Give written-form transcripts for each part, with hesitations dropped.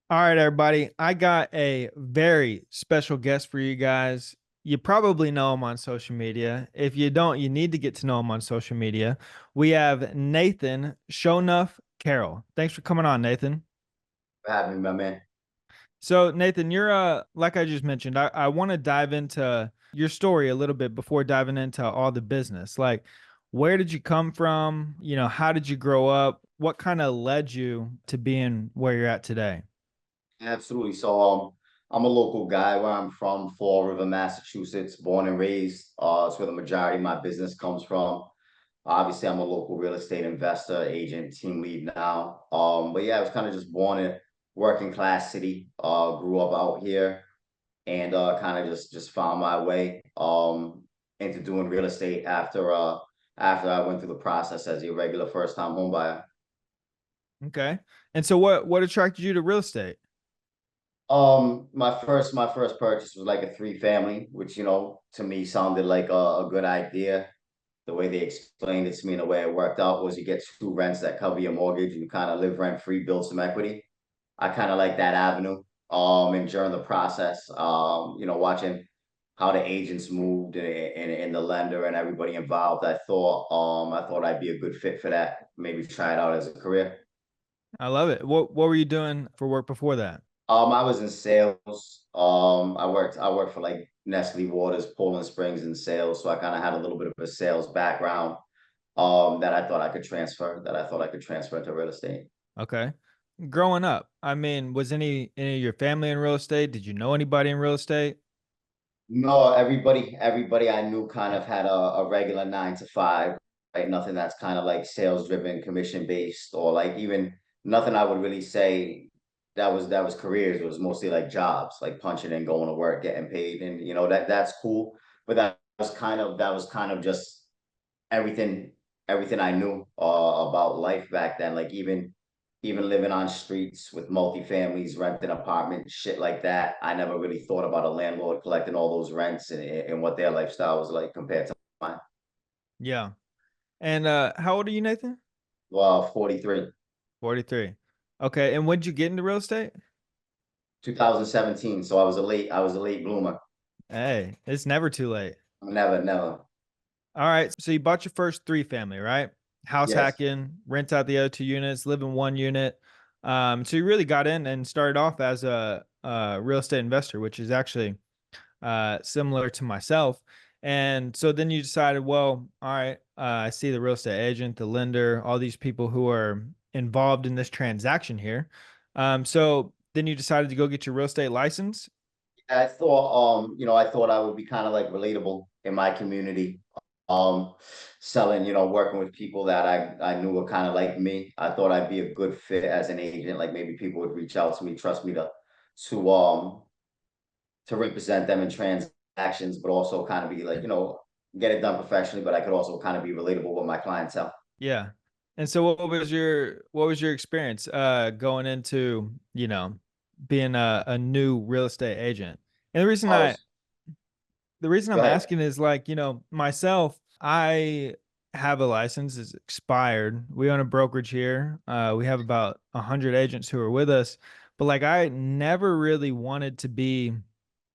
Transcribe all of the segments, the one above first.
All right, everybody. I got a very special guest for you guys. You probably know him on social media. If you don't, you need to get to know him on social media. We have Nathan Carroll. Thanks for coming on, Nathan. For having me, my man. So, Nathan, you're like I just mentioned, I want to dive into your story a little bit before diving into all the business. Like, where did you come from? How did you grow up? What kind of led you to being where you're at today? Absolutely. I'm a local guy where I'm from, Fall River, Massachusetts, born and raised. It's where the majority of my business comes from. Obviously, I'm a local real estate investor, agent, team lead now. But yeah, I was kind of just born in working class city. Grew up out here and kind of just found my way into doing real estate after I went through the process as a regular first time home buyer. Okay. And so what attracted you to real estate? My first purchase was like a three family, which to me sounded like a good idea. The way they explained it to me and the way it worked out was you get two rents that cover your mortgage and you kind of live rent free, build some equity. I kind of like that avenue. And during the process, watching how the agents moved and the lender and everybody involved, I thought I'd be a good fit for that. Maybe try it out as a career. I love it. What were you doing for work before that? I was in sales. I worked for like Nestle Waters, Poland Springs in sales. So I kind of had a little bit of a sales background that I thought I could transfer into real estate. Okay. Growing up, I mean, was any of your family in real estate? Did you know anybody in real estate? No, everybody I knew kind of had a regular 9 to 5, right? Nothing that's kind of like sales driven, commission based, or like even nothing I would really say that was careers. It was mostly like jobs, like punching in, going to work, getting paid, and that's cool. But that was kind of just everything everything I knew about life back then. Like even living on streets with multi-families, renting apartments, shit like that. I never really thought about a landlord collecting all those rents and what their lifestyle was like compared to mine. Yeah. And how old are you, Nathan? Well, 43, 43. Okay. And when did you get into real estate? 2017. So I was a late bloomer. Hey, it's never too late. Never. All right. So you bought your first three family, right? House Yes. hacking, rent out the other two units, live in one unit. So you really got in and started off as a real estate investor, which is actually similar to myself. And so then you decided, well, all right, I see the real estate agent, the lender, all these people who are involved in this transaction here. So then you decided to go get your real estate license. I thought I would be kind of like relatable in my community. Um, selling, working with people that I knew were kind of like me. I thought I'd be a good fit as an agent. Like maybe people would reach out to me, trust me to um to represent them in transactions, but also kind of be like, get it done professionally, but I could also kind of be relatable with my clientele. Yeah. And so what was your experience going into, being a new real estate agent? And the reason I I was the reason Go I'm ahead. asking is like, myself, I have a license, it's expired. We own a brokerage here. We have about 100 agents who are with us, but like I never really wanted to be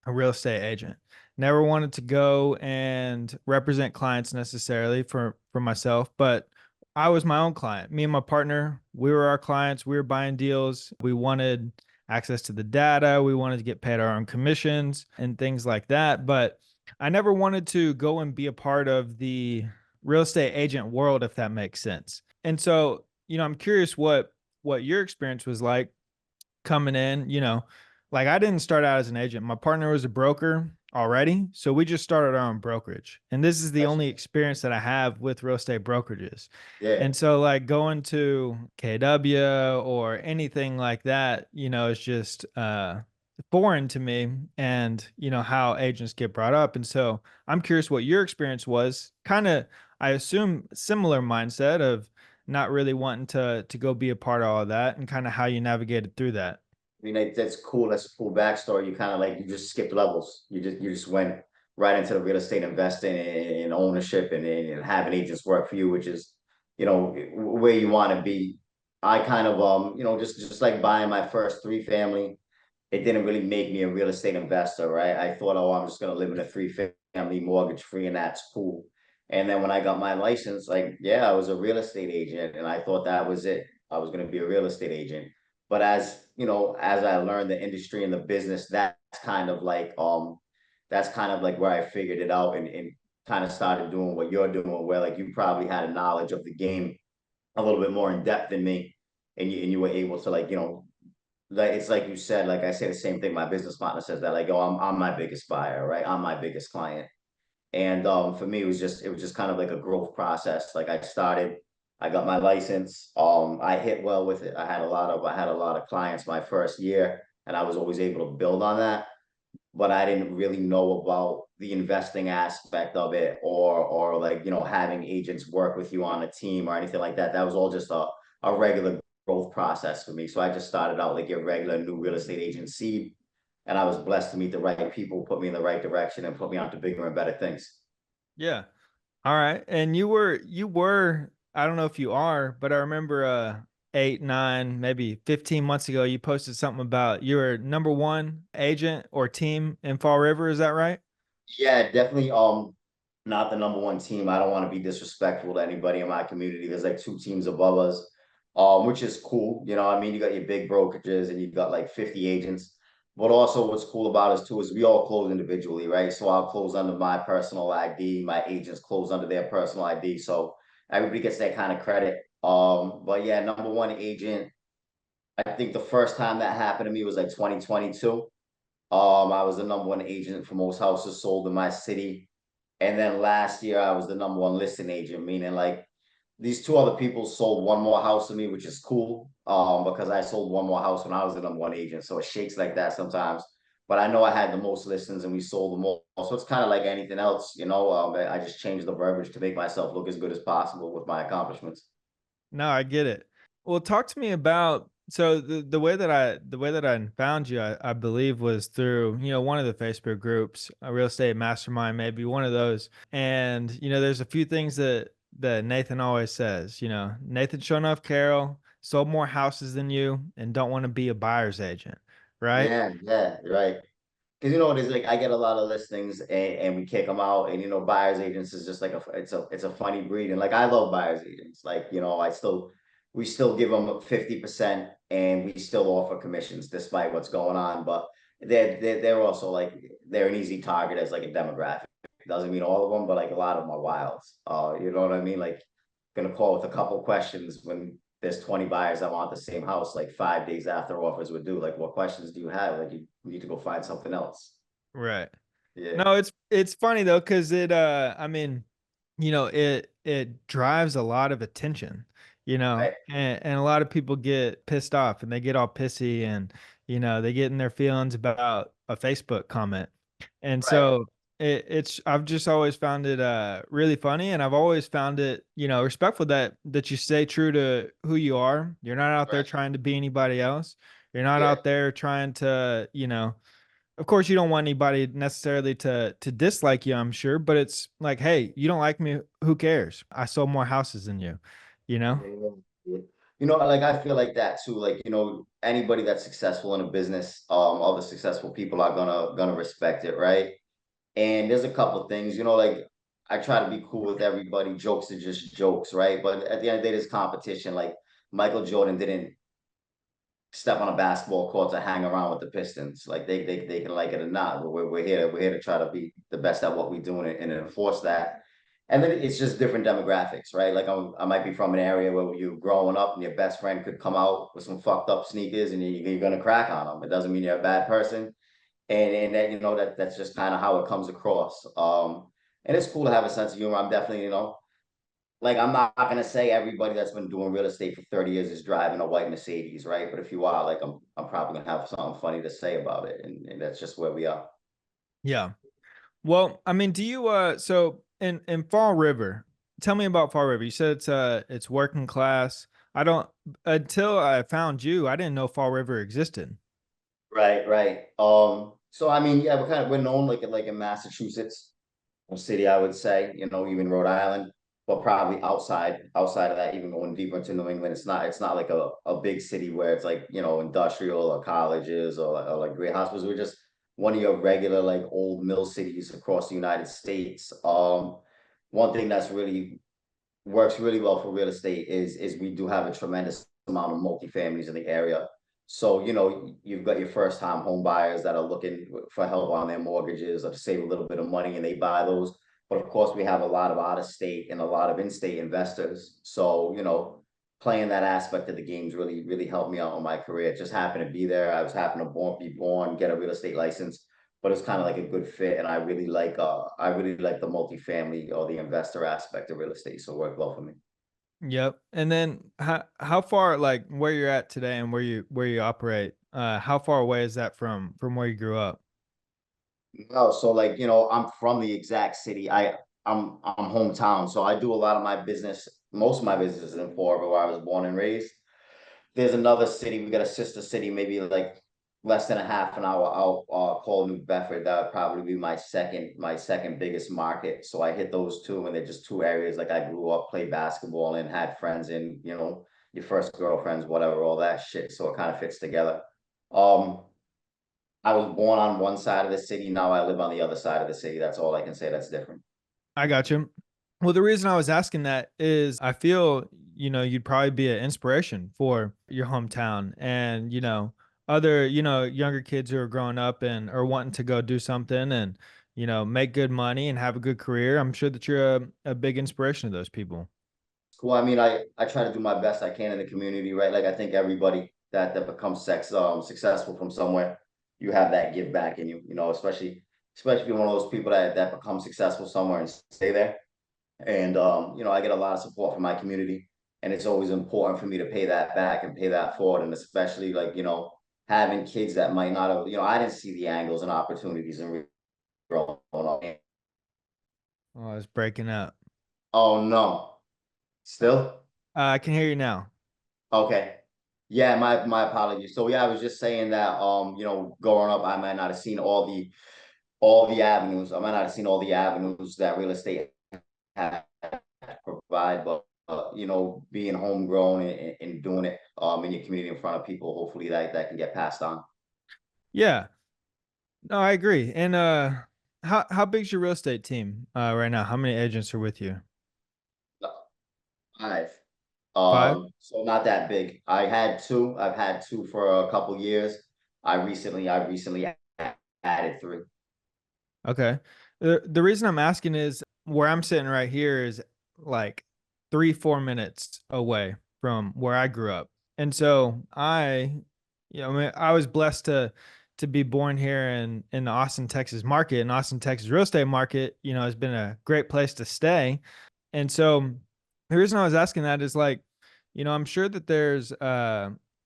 a real estate agent. Never wanted to go and represent clients necessarily for myself, but I was my own client. Me and my partner, we were our clients. We were buying deals. We wanted access to the data. We wanted to get paid our own commissions and things like that. But I never wanted to go and be a part of the real estate agent world, if that makes sense. And so, I'm curious what your experience was like coming in, like I didn't start out as an agent. My partner was a broker already. So we just started our own brokerage. And this is the That's only experience that I have with real estate brokerages. Yeah. And so like going to KW or anything like that, is just foreign to me and how agents get brought up. And so I'm curious what your experience was. Kind of I assume similar mindset of not really wanting to go be a part of all of that and kind of how you navigated through that. I mean, that's cool. That's a cool backstory. You kind of like you just skipped levels. You just went right into the real estate investing and ownership and having agents work for you, which is, where you want to be. I kind of just like buying my first three family, it didn't really make me a real estate investor, right? I thought, oh, I'm just gonna live in a three family mortgage free and that's cool. And then when I got my license, like, yeah, I was a real estate agent and I thought that was it. I was gonna be a real estate agent. But as you know, as I learned the industry and the business, that's kind of like where I figured it out and kind of started doing what you're doing, where like you probably had a knowledge of the game a little bit more in depth than me, and you were able to like like it's like you said, like I say the same thing. My business partner says that like, oh, I'm my biggest buyer, right? I'm my biggest client. And for me, it was just kind of like a growth process. Like I got my license. I hit well with it. I had a lot of clients my first year, and I was always able to build on that. But I didn't really know about the investing aspect of it, or like having agents work with you on a team or anything like that. That was all just a regular growth process for me. So I just started out like your regular new real estate agent seed, and I was blessed to meet the right people, put me in the right direction, and put me onto bigger and better things. Yeah. All right. And you were, I don't know if you are, but I remember 8, 9, maybe 15 months ago, you posted something about you were number one agent or team in Fall River. Is that right? Yeah, definitely. Not the number one team. I don't want to be disrespectful to anybody in my community. There's like two teams above us, which is cool. You know what I mean? You got your big brokerages and you got like 50 agents. But also what's cool about us too is we all close individually, right? So I'll close under my personal ID, my agents close under their personal ID. So everybody gets that kind of credit. But yeah, number one agent. I think the first time that happened to me was like 2022. I was the number one agent for most houses sold in my city. And then last year I was the number one listing agent, meaning like these two other people sold one more house to me, which is cool. Because I sold one more house when I was the number one agent. So it shakes like that sometimes. But I know I had the most listings and we sold them all. So it's kind of like anything else, I just changed the verbiage to make myself look as good as possible with my accomplishments. No, I get it. Well, talk to me about so the way that I found you, I believe was through, one of the Facebook groups, a real estate mastermind, maybe one of those. And, there's a few things that Nathan always says, Nathan Shonuff Carroll sold more houses than you and don't want to be a buyer's agent, right? Yeah, yeah, right. Because you know what it's like, I get a lot of listings and we kick them out, and buyers agents is just like it's a funny breed, and like I love buyers agents, like we still give them 50% and we still offer commissions despite what's going on, but they're also like they're an easy target as like a demographic. Doesn't mean all of them, but like a lot of them are wilds. You know what I mean? Like gonna call with a couple questions when there's 20 buyers that want the same house like 5 days after offers were due. Like, what questions do you have? Like, you need to go find something else. Right. Yeah. No, it's funny though, because I mean, it drives a lot of attention, Right. and a lot of people get pissed off and they get all pissy and they get in their feelings about a Facebook comment. And Right. so it's I've just always found it really funny, and I've always found it, respectful that you stay true to who you are. You're not out there Right. trying to be anybody else. You're not Yeah. out there trying to, of course you don't want anybody necessarily to dislike you, I'm sure, but it's like, hey, you don't like me, who cares? I sold more houses than you, you know? Yeah. Yeah. Like I feel like that too. Like, anybody that's successful in a business, other successful people are gonna respect it, right? And there's a couple things, like I try to be cool with everybody. Jokes are just jokes, right? But at the end of the day, there's competition. Like Michael Jordan didn't step on a basketball court to hang around with the Pistons. Like they can like it or not. But we're here to try to be the best at what we do and enforce that. And then it's just different demographics, right? Like I might be from an area where you're growing up and your best friend could come out with some fucked up sneakers and you're gonna crack on them. It doesn't mean you're a bad person. And that that's just kind of how it comes across. And it's cool to have a sense of humor. I'm definitely, like I'm not gonna say everybody that's been doing real estate for 30 years is driving a white Mercedes, right? But if you are, like I'm probably gonna have something funny to say about it. And that's just where we are. Yeah. Well, I mean, do you so in Fall River, tell me about Fall River. You said it's working class. I don't Until I found you, I didn't know Fall River existed. Right, right. So I mean, yeah, we're known like in Massachusetts, or city, I would say, even Rhode Island. but probably outside of that, even going deeper into New England, it's not like a big city where it's like, industrial or colleges or like great hospitals. We're just one of your regular like old mill cities across the United States. One thing that's really works really well for real estate is we do have a tremendous amount of multifamilies in the area. So, you've got your first time home buyers that are looking for help on their mortgages or to save a little bit of money and they buy those. But of course, we have a lot of out of state and a lot of in-state investors. So, playing that aspect of the games really, really helped me out in my career. It just happened to be there. I was happened to be born, get a real estate license, but it's kind of like a good fit. And I really like the multifamily or the investor aspect of real estate. So it worked well for me. Yep. And then how far, like where you're at today and where you operate, how far away is that from where you grew up? No, so like, I'm from the exact city. I'm hometown. So I do a lot of my business, most of my business is in Florida where I was born and raised. There's another city, we got a sister city, maybe like less than a half an hour out, called New Bedford. That would probably be my second biggest market. So I hit those two, and they're just two areas like I grew up, played basketball and had friends in, your first girlfriends, whatever, all that shit. So it kind of fits together. Um, I was born on one side of the city. Now I live on the other side of the city. That's all I can say that's different. I got you. Well, the reason I was asking that is I feel, you'd probably be an inspiration for your hometown and, other, younger kids who are growing up and are wanting to go do something and, make good money and have a good career. I'm sure that you're a big inspiration to those people. Cool. I mean, I try to do my best I can in the community, right? Like I think everybody that becomes successful from somewhere, you have that give back in you, especially if you're one of those people that become successful somewhere and stay there. And I get a lot of support from my community, and it's always important for me to pay that back and pay that forward. And especially like, having kids that might not have, I didn't see the angles and opportunities in growing up. Oh, I was breaking up. Oh no. Still? I can hear you now. Okay. Yeah, my apologies. So yeah, I was just saying that growing up, I might not have seen all the avenues. I might not have seen all the avenues that real estate has to provide, but being homegrown and doing it in your community in front of people, hopefully that can get passed on. Yeah. No, I agree. And how big's your real estate team right now? How many agents are with you? Five. Five? So not that big. I've had two for a couple years. I recently added three. Okay. The reason I'm asking is where I'm sitting right here is like 3, 4 minutes away from where I grew up. And so I mean, I was blessed to be born here in the Austin, Texas market. And Austin, Texas real estate market, has been a great place to stay. And so the reason I was asking that is like, I'm sure that there's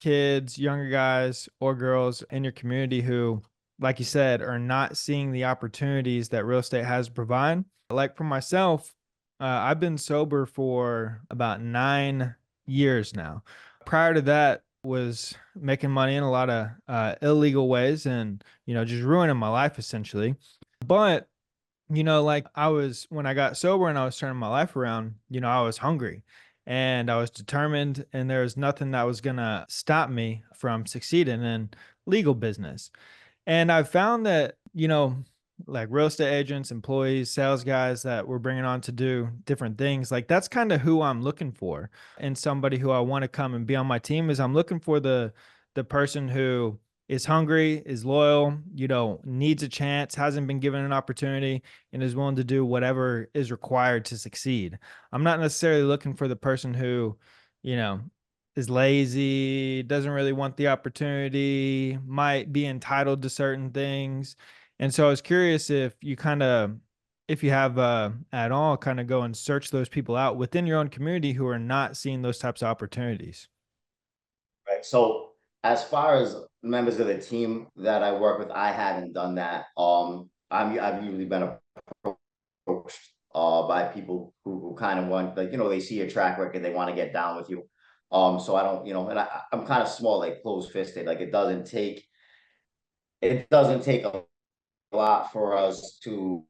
kids, younger guys or girls in your community who, like you said, are not seeing the opportunities that real estate has to provide. Like for myself, I've been sober for about 9 years now. Prior to that, was making money in a lot of illegal ways and just ruining my life essentially. But like I was when I got sober and I was turning my life around, I was hungry and I was determined, and there was nothing that was going to stop me from succeeding in legal business. And I found that, like real estate agents, employees, sales guys that we're bringing on to do different things, like that's kind of who I'm looking for. And somebody who I want to come and be on my team is I'm looking for the person who is hungry, is loyal, needs a chance, hasn't been given an opportunity, and is willing to do whatever is required to succeed. I'm not necessarily looking for the person who, you know, is lazy, doesn't really want the opportunity, might be entitled to certain things. And so I was curious if you have at all kind of go and search those people out within your own community who are not seeing those types of opportunities. Right. So as far as members of the team that I work with, I haven't done that. I've usually been approached by people who kind of want, like, they see your track record, they want to get down with you. So I don't, and I'm kind of small, like closed fisted. Like it doesn't take a lot for us to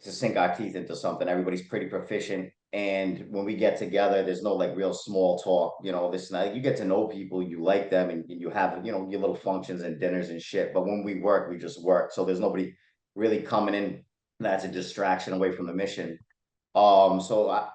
sink our teeth into something. Everybody's pretty proficient. And when we get together, there's no like real small talk, this and that. You get to know people, you like them, and you have, your little functions and dinners and shit. But when we work, we just work. So there's nobody really coming in that's a distraction away from the mission. So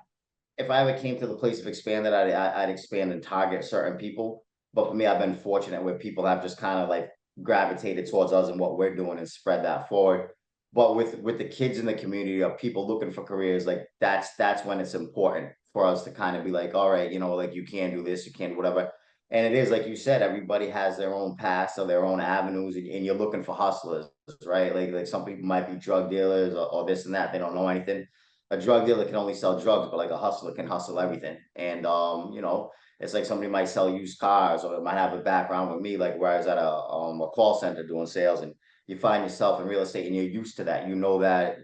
if I ever came to the place of expanded, I'd expand and target certain people. But for me, I've been fortunate where people have just kind of like gravitated towards us and what we're doing and spread that forward. But with the kids in the community or people looking for careers, like that's when it's important for us to kind of be like, all right, like you can do this, you can do whatever. And it is like you said, everybody has their own paths or their own avenues, and you're looking for hustlers, right? Like some people might be drug dealers or this and that. They don't know anything. A drug dealer can only sell drugs, but like a hustler can hustle everything. And it's like somebody might sell used cars or might have a background with me, like where I was at a call center doing sales, and you find yourself in real estate and you're used to that. You know that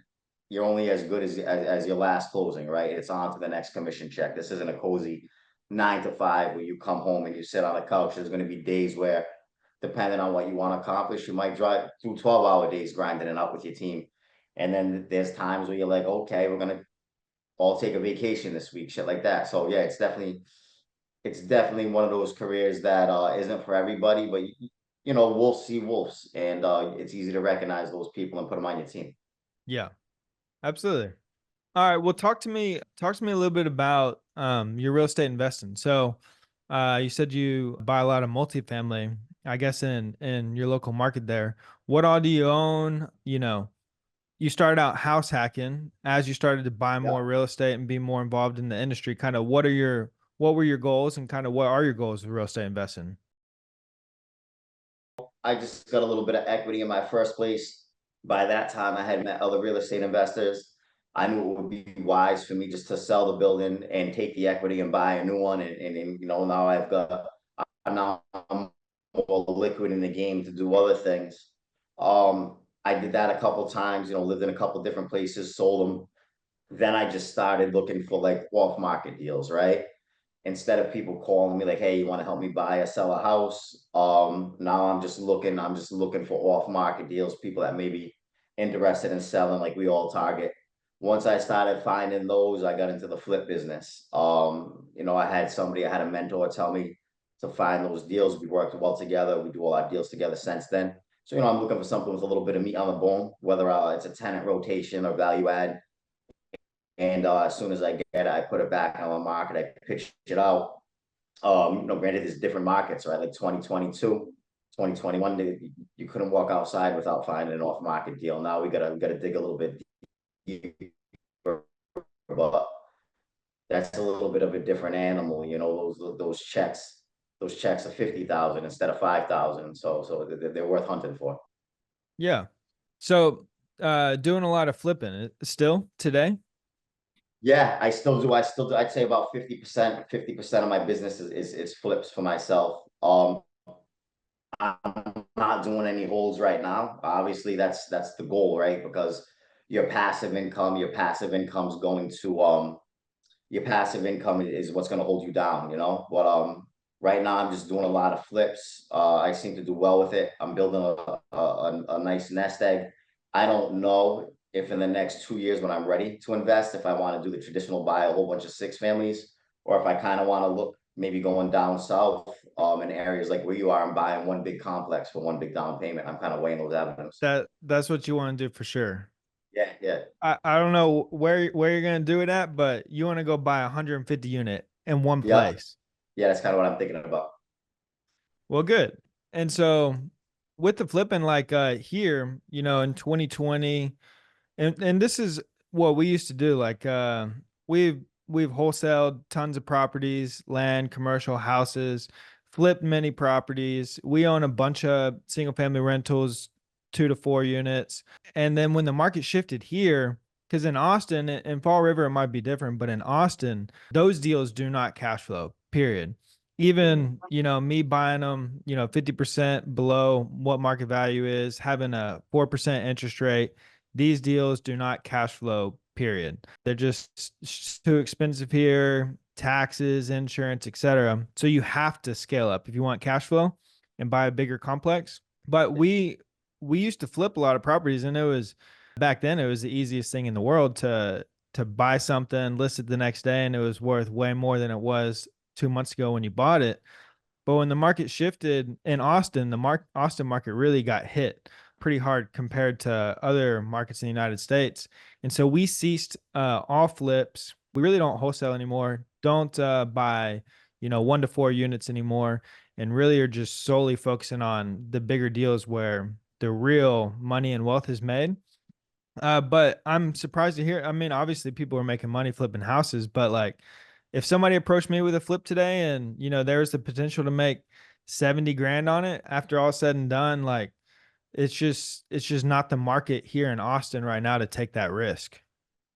you're only as good as your last closing, right? It's on to the next commission check. This isn't a cozy 9 to 5 where you come home and you sit on the couch. There's going to be days where, depending on what you want to accomplish, you might drive through 12-hour days grinding it out with your team. And then there's times where you're like, okay, we're gonna all take a vacation this week, shit like that. So yeah, it's definitely one of those careers that isn't for everybody, but wolves see wolves, and it's easy to recognize those people and put them on your team. Yeah, absolutely. All right. Well, talk to me a little bit about your real estate investing. So, you said you buy a lot of multifamily, I guess in your local market there. What all do you own? You started out house hacking as you started to buy Yeah. more real estate and be more involved in the industry. Kind of what were your goals and kind of what are your goals with real estate investing? I just got a little bit of equity in my first place. By that time, I had met other real estate investors. I knew it would be wise for me just to sell the building and take the equity and buy a new one. And now now I'm more liquid in the game to do other things. I did that a couple times, lived in a couple different places, sold them. Then I just started looking for like off market deals, right? Instead of people calling me like, hey, you want to help me buy or sell a house? Now I'm just looking for off market deals, people that may be interested in selling, like we all target. Once I started finding those, I got into the flip business. I had a mentor tell me to find those deals. We worked well together. We do all our deals together since then. So, I'm looking for something with a little bit of meat on the bone, whether it's a tenant rotation or value add. And as soon as I get it, I put it back on the market. I pitch it out. Granted, there's different markets, right? Like 2022, 2021, you couldn't walk outside without finding an off-market deal. Now we gotta dig a little bit deeper, but that's a little bit of a different animal. Those checks are 50,000 instead of 5,000. So they're worth hunting for. Yeah. So, doing a lot of flipping still today. Yeah, I still do. I'd say about 50% of my business is flips for myself. I'm not doing any holds right now. Obviously, that's the goal, right? Because your passive income is what's going to hold you down, But right now I'm just doing a lot of flips. I seem to do well with it. I'm building a nice nest egg. I don't know if in the next 2 years when I'm ready to invest, if I want to do the traditional buy a whole bunch of six families, or if I kind of want to look maybe going down south in areas like where you are and buying one big complex for one big down payment. I'm kind of weighing those avenues. That's what you want to do for sure. Yeah, yeah, I don't know where you're gonna do it at, but you want to go buy a 150 unit in one yeah, place. yeah. That's kind of what I'm thinking about. Well, good. And so with the flipping, like here, in 2020, and this is what we used to do. Like we've wholesaled tons of properties, land, commercial houses, flipped many properties. We own a bunch of single family rentals, 2 to 4 units. And then when the market shifted here, because in Austin and Fall River it might be different, but in Austin, those deals do not cash flow, period. Even, me buying them, 50% below what market value is, having a 4% interest rate, these deals do not cash flow, period. They're just too expensive here, taxes, insurance, etc. So you have to scale up if you want cash flow and buy a bigger complex. But we used to flip a lot of properties, and it was back then it was the easiest thing in the world to buy something, list it the next day, and it was worth way more than it was 2 months ago when you bought it. But when the market shifted in Austin, Austin market really got hit pretty hard compared to other markets in the United States. And so we ceased all flips. We really don't wholesale anymore. Don't buy, 1 to 4 units anymore, and really are just solely focusing on the bigger deals where the real money and wealth is made. But I'm surprised to hear. I mean, obviously people are making money flipping houses, but like if somebody approached me with a flip today and there's the potential to make 70 grand on it after all said and done, like it's just not the market here in Austin right now to take that risk.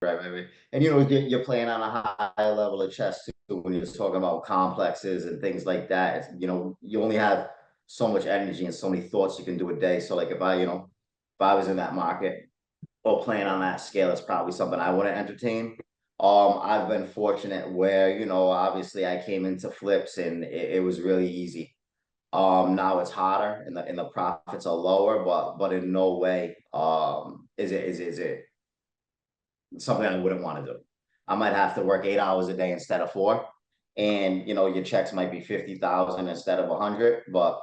Right, right, right. And you're playing on a high level of chess too when you're talking about complexes and things like that. You only have so much energy and so many thoughts you can do a day. So like if I was in that market or playing on that scale, it's probably something I wouldn't entertain. I've been fortunate where, obviously I came into flips and it was really easy. Now it's harder and the profits are lower, but in no way is it something I wouldn't want to do. I might have to work 8 hours a day instead of four. And your checks might be 50,000 instead of 100, but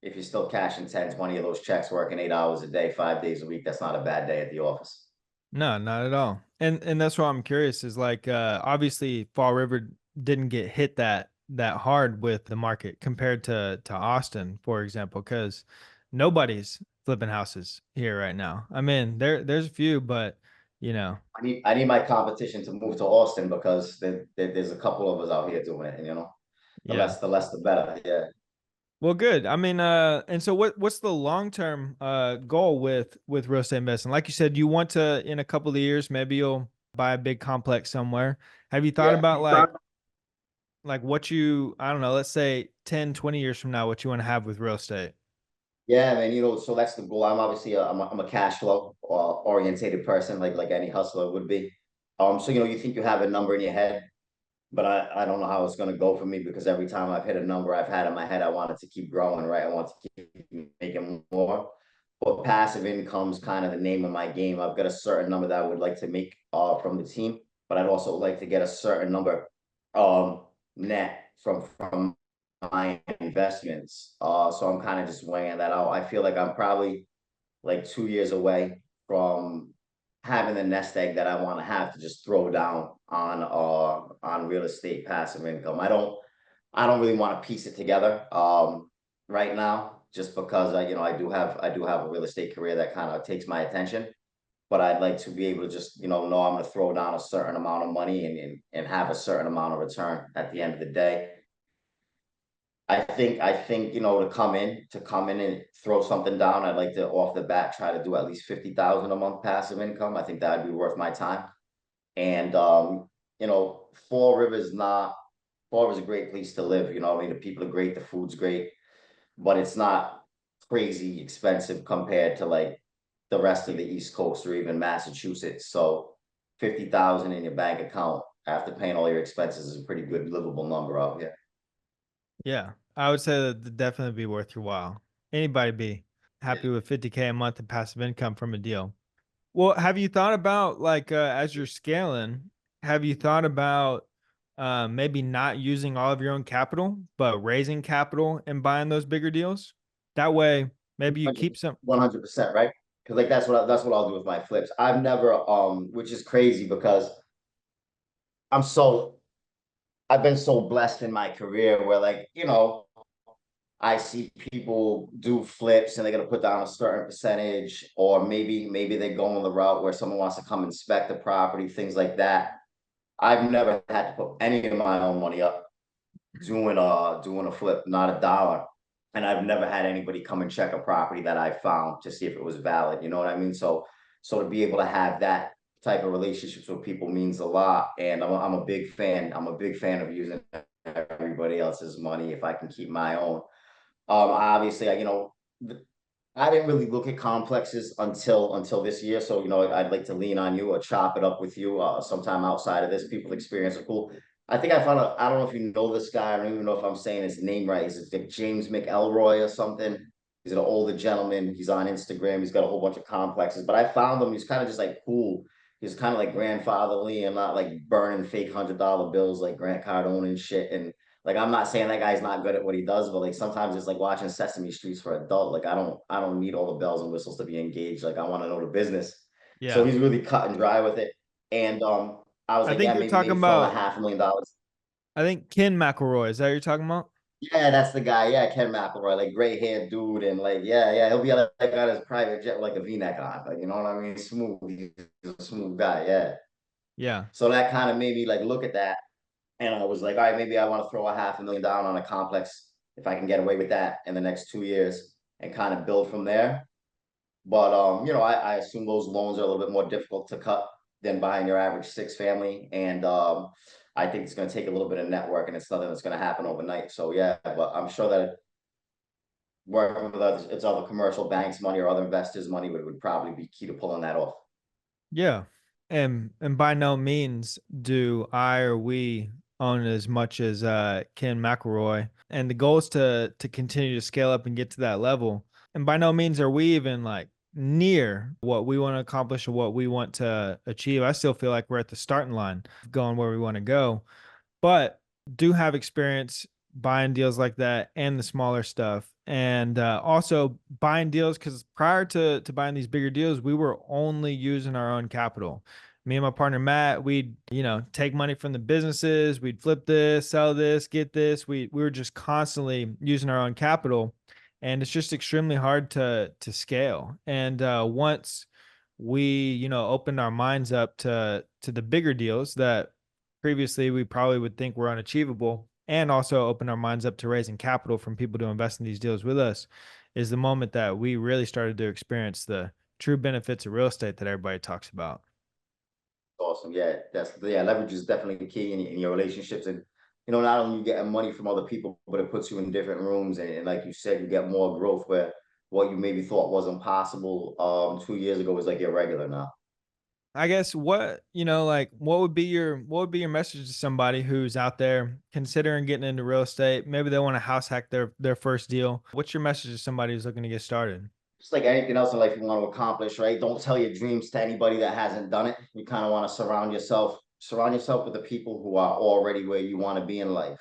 if you're still cashing 10, 20 of those checks working 8 hours a day, 5 days a week, that's not a bad day at the office. No, not at all. And that's why I'm curious is like obviously Fall River didn't get hit that hard with the market compared to Austin, for example, because nobody's flipping houses here right now. I mean, there's a few, but you know, I need my competition to move to Austin because there's a couple of us out here doing it, and the yeah. less the less the better. Yeah. Well, good. I mean, and so what's the long term goal with real estate investing? Like you said, you want to in a couple of years, maybe you'll buy a big complex somewhere. Have you thought Yeah. about like what you, I don't know, let's say 10, 20 years from now, what you want to have with real estate? Yeah, man. So that's the goal. I'm obviously I'm a cash flow orientated person, like any hustler would be. So you think you have a number in your head, but I don't know how it's going to go for me because every time I've hit a number I've had in my head, I want it to keep growing, right? I want to keep making more. But passive income's kind of the name of my game. I've got a certain number that I would like to make from the team, but I'd also like to get a certain number net from my investments. So I'm kind of just weighing that out. I feel like I'm probably like 2 years away from having the nest egg that I want to have to just throw down on real estate passive income. I don't really want to piece it together right now just because I do have a real estate career that kind of takes my attention. But I'd like to be able to just know I'm going to throw down a certain amount of money and have a certain amount of return at the end of the day. I think to come in and throw something down, I'd like to off the bat try to do at least 50,000 a month passive income. I think that'd be worth my time. And Fall River's not Fall River's a great place to live. I mean, the people are great, the food's great, but it's not crazy expensive compared to like the rest of the East Coast or even Massachusetts. So 50,000 in your bank account after paying all your expenses is a pretty good livable number out here. Yeah, I would say that definitely be worth your while. Anybody be happy with 50K a month in passive income from a deal. Well, have you thought about like as you're scaling, have you thought about maybe not using all of your own capital, but raising capital and buying those bigger deals? That way, maybe you keep some. 100%, right? Because like that's what I'll do with my flips. I've never which is crazy because I'm so I've been so blessed in my career where like, I see people do flips and they're gonna put down a certain percentage, or maybe they go on the route where someone wants to come inspect the property, things like that. I've never had to put any of my own money up doing a flip, not a dollar. And I've never had anybody come and check a property that I found to see if it was valid. You know what I mean? So to be able to have that type of relationships with people means a lot. And I'm a big fan. I'm a big fan of using everybody else's money if I can keep my own. Obviously, I didn't really look at complexes until this year. So, I'd like to lean on you or chop it up with you sometime outside of this. People's experience are cool. I think I don't know if you know this guy. I don't even know if I'm saying his name right. Is it like James McElroy or something? He's an older gentleman. He's on Instagram. He's got a whole bunch of complexes. But I found him. He's kind of just like cool. he's kind of like grandfatherly and not like burning fake $100 bills like Grant Cardone and shit. And like I'm not saying that guy's not good at what he does, but like sometimes it's like watching Sesame Streets for adult. Like I don't need all the bells and whistles to be engaged. Like I want to know the business. So Yeah. he's really cut and dry with it. And I was I like, think yeah, you're maybe talking throw in a about, $500,000. I think Ken McElroy. Is that what you're talking about? Yeah, that's the guy. Yeah, Ken McElroy, like gray haired dude, and like yeah, he'll be like on his private jet with like a V-neck on, like you know what I mean? Smooth. He's a smooth guy. Yeah. Yeah. So that kind of made me like look at that, and I was like, all right, maybe I want to throw a $500,000 down on a complex if I can get away with that in the next 2 years and kind of build from there. But I assume those loans are a little bit more difficult to cut than buying your average six family, and I think it's going to take a little bit of network, and it's nothing that's going to happen overnight. So yeah, but I'm sure that working with others, it's other commercial banks' money or other investors' money would probably be key to pulling that off. Yeah. And by no means do I or we own as much as Ken McElroy. And the goal is to continue to scale up and get to that level. And by no means are we even like near what we want to accomplish or what we want to achieve. I still feel like we're at the starting line going where we want to go, but do have experience buying deals like that and the smaller stuff, and also buying deals because prior to buying these bigger deals we were only using our own capital. Me and my partner Matt, we'd take money from the businesses, we'd flip this, sell this, get this. We were just constantly using our own capital, and it's just extremely hard to scale. And once we opened our minds up to the bigger deals that previously we probably would think were unachievable, and also open our minds up to raising capital from people to invest in these deals with us, is the moment that we really started to experience the true benefits of real estate that everybody talks about. Awesome. Yeah, that's yeah, leverage is definitely key in your relationships. And not only you getting money from other people, but it puts you in different rooms. And like you said, you get more growth where what you maybe thought wasn't possible 2 years ago is like irregular now. I guess like what would be your message to somebody who's out there considering getting into real estate? Maybe they want to house hack their first deal. What's your message to somebody who's looking to get started? Just like anything else in life you want to accomplish, right? Don't tell your dreams to anybody that hasn't done it. You kind of want to surround yourself with the people who are already where you want to be in life.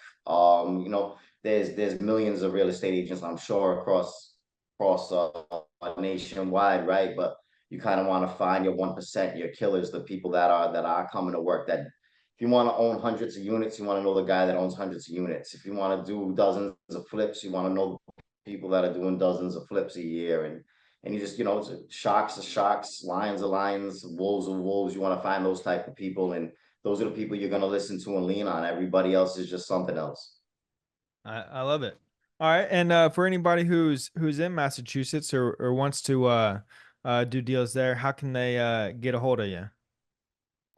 There's millions of real estate agents, I'm sure, across nationwide, right? But you kind of want to find your 1%, your killers, the people that are coming to work. That if you want to own hundreds of units, you want to know the guy that owns hundreds of units. If you want to do dozens of flips, you want to know people that are doing dozens of flips a year. And you just, it's sharks are sharks, lions are lions, wolves are wolves. You want to find those type of people, and those are the people you're going to listen to and lean on. Everybody else is just something else. I love it. All right, and for anybody who's in Massachusetts or wants to do deals there, how can they get a hold of you?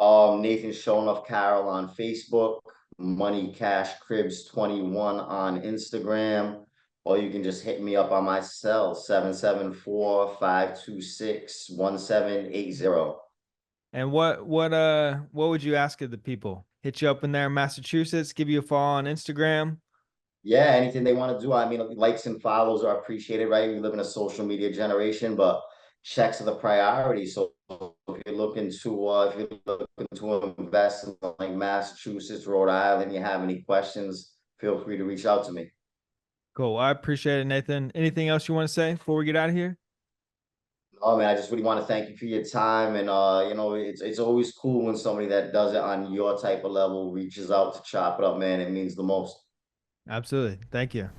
Nathan Shownuff Carroll on Facebook, Money Cash Cribs 21 on Instagram, or you can just hit me up on my cell 774-526-1780. And what would you ask of the people? Hit you up in there in Massachusetts, give you a follow on Instagram. Yeah, anything they want to do. I mean, likes and follows are appreciated, right? We live in a social media generation, but checks are the priority. So if you're looking to invest in like Massachusetts, Rhode Island, you have any questions, feel free to reach out to me. Cool. I appreciate it, Nathan. Anything else you want to say before we get out of here? Oh man, I just really want to thank you for your time, and it's always cool when somebody that does it on your type of level reaches out to chop it up, man. It means the most. Absolutely. Thank you.